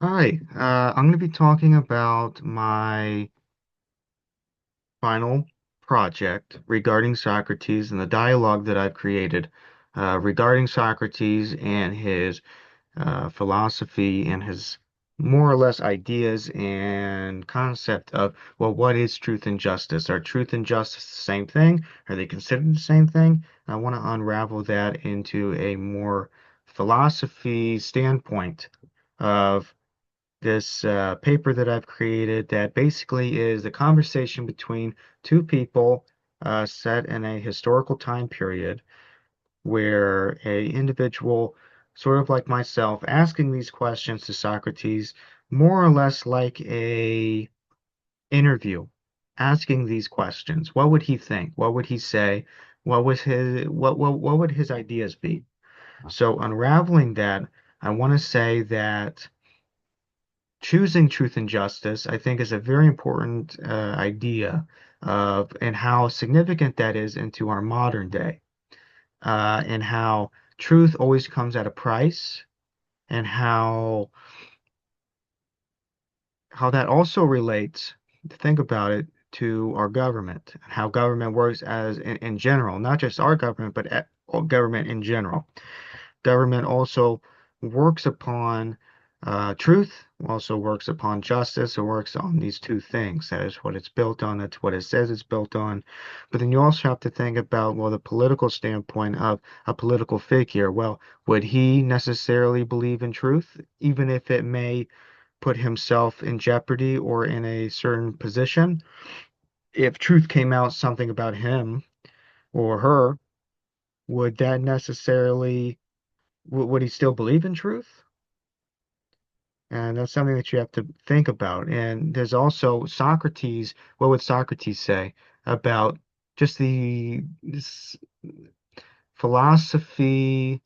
Hi, I'm going to be talking about my final project regarding Socrates and the dialogue that I've created regarding Socrates and his philosophy and his more or less ideas and concept of, well, what is truth and justice? Are truth and justice the same thing? Are they considered the same thing? I want to unravel that into a more philosophy standpoint of this paper that I've created that basically is the conversation between two people set in a historical time period where a individual, sort of like myself, asking these questions to Socrates, more or less like a interview, asking these questions. What would he think? What would he say? What would his ideas be? So unraveling that, I want to say that choosing truth and justice, I think, is a very important idea of and how significant that is into our modern day, and how truth always comes at a price, and how that also relates, to think about it, to our government, and how government works as in general, not just our government, but government in general. Government also works upon truth, also works upon justice, or works on these two things. That is what it's built on. That's what it says it's built on. But then you also have to think about, well, the political standpoint of a political figure. Well, would he necessarily believe in truth, even if it may put himself in jeopardy or in a certain position? If truth came out something about him or her, would that necessarily, would he still believe in truth? And that's something that you have to think about. And there's also Socrates. What would Socrates say about just the this philosophy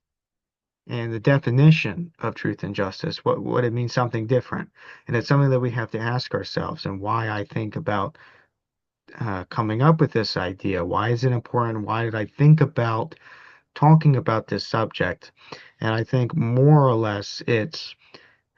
and the definition of truth and justice? What it means something different. And it's something that we have to ask ourselves, and why I think about coming up with this idea. Why is it important? Why did I think about talking about this subject? And I think more or less it's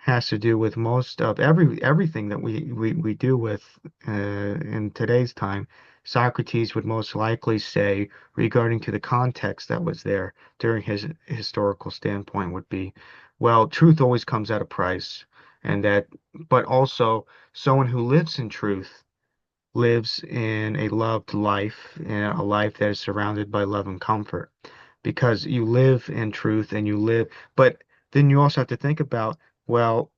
has to do with most of everything that we do with in today's time. Socrates would most likely say, regarding to the context that was there during his historical standpoint, would be, well, truth always comes at a price, and that, but also someone who lives in truth lives in a loved life, in a life that is surrounded by love and comfort, because you live in truth and you live, but then you also have to think about, well,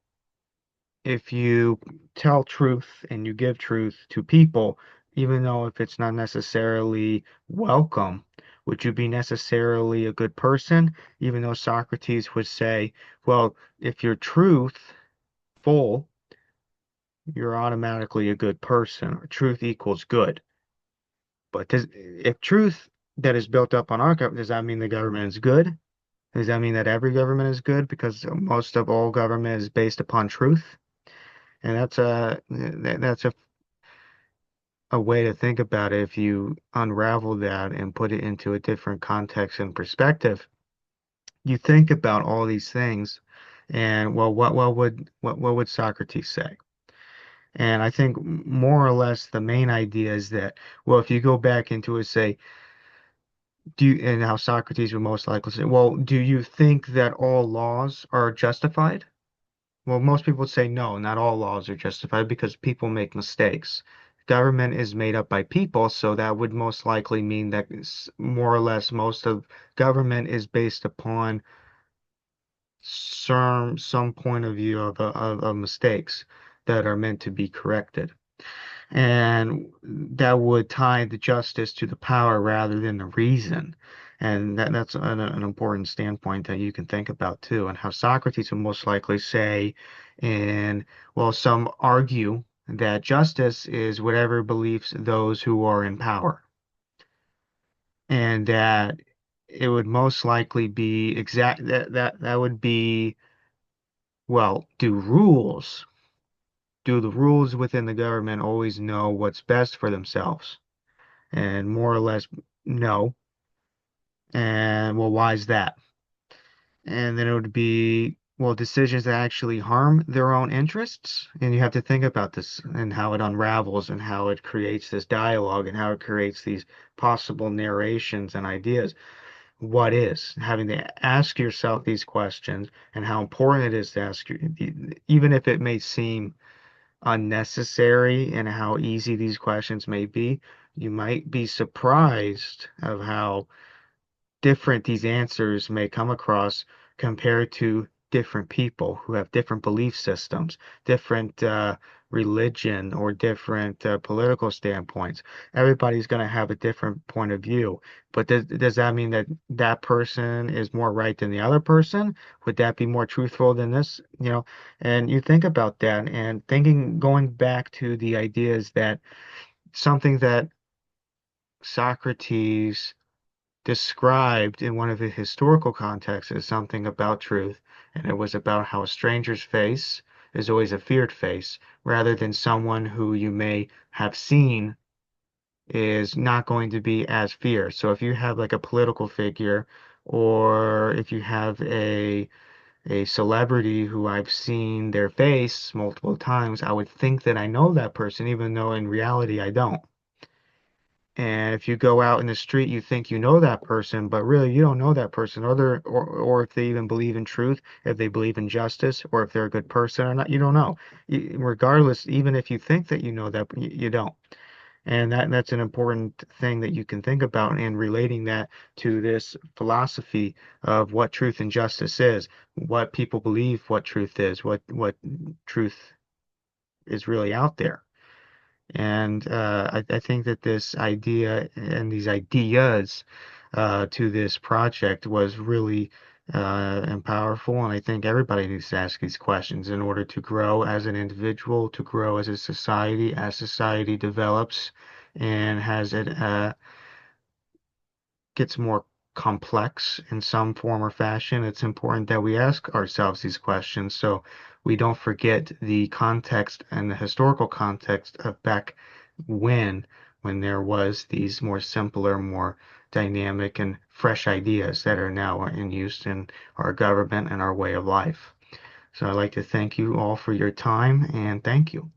if you tell truth and you give truth to people, even though if it's not necessarily welcome, would you be necessarily a good person? Even though Socrates would say, well, if you're truthful, you're automatically a good person, or truth equals good. But if truth that is built up on our government, does that mean the government is good? Does that mean that every government is good? Because most of all government is based upon truth. And that's a way to think about it if you unravel that and put it into a different context and perspective. You think about all these things, and well, what would Socrates say? And I think more or less the main idea is that, well, if you go back into it, say, do you, and how Socrates would most likely say, well, do you think that all laws are justified? Well, most people would say no, not all laws are justified because people make mistakes. Government is made up by people, so that would most likely mean that more or less most of government is based upon some point of view of mistakes that are meant to be corrected. And that would tie the justice to the power rather than the reason. And that's an important standpoint that you can think about too, and how Socrates would most likely say, and well, some argue that justice is whatever beliefs those who are in power, and that it would most likely be that would be, well, do the rules within the government always know what's best for themselves? And more or less, no. And well, why is that? And then it would be, well, decisions that actually harm their own interests. And you have to think about this and how it unravels and how it creates this dialogue and how it creates these possible narrations and ideas. What is? Having to ask yourself these questions and how important it is to ask, even if it may seem unnecessary and how easy these questions may be, you might be surprised of how different these answers may come across compared to different people who have different belief systems, different religion, or different political standpoints. Everybody's going to have a different point of view. But does that mean that that person is more right than the other person? Would that be more truthful than this? And you think about that and thinking, going back to the ideas that something that Socrates described in one of the historical contexts as something about truth, and it was about how a stranger's face is always a feared face, rather than someone who you may have seen is not going to be as feared. So if you have like a political figure, or if you have a celebrity who I've seen their face multiple times, I would think that I know that person, even though in reality I don't. And if you go out in the street, you think you know that person, but really you don't know that person, or if they even believe in truth, if they believe in justice, or if they're a good person or not, you don't know. Regardless, even if you think that you know that, you don't. And that's an important thing that you can think about in relating that to this philosophy of what truth and justice is, what people believe what truth is, what truth is really out there. And I think that this idea and these ideas to this project was really and powerful. And I think everybody needs to ask these questions in order to grow as an individual, to grow as a society, as society develops and has it gets more complex in some form or fashion. It's important that we ask ourselves these questions so we don't forget the context and the historical context of back when there was these more simpler, more dynamic and fresh ideas that are now in use in our government and our way of life. So I'd like to thank you all for your time and thank you.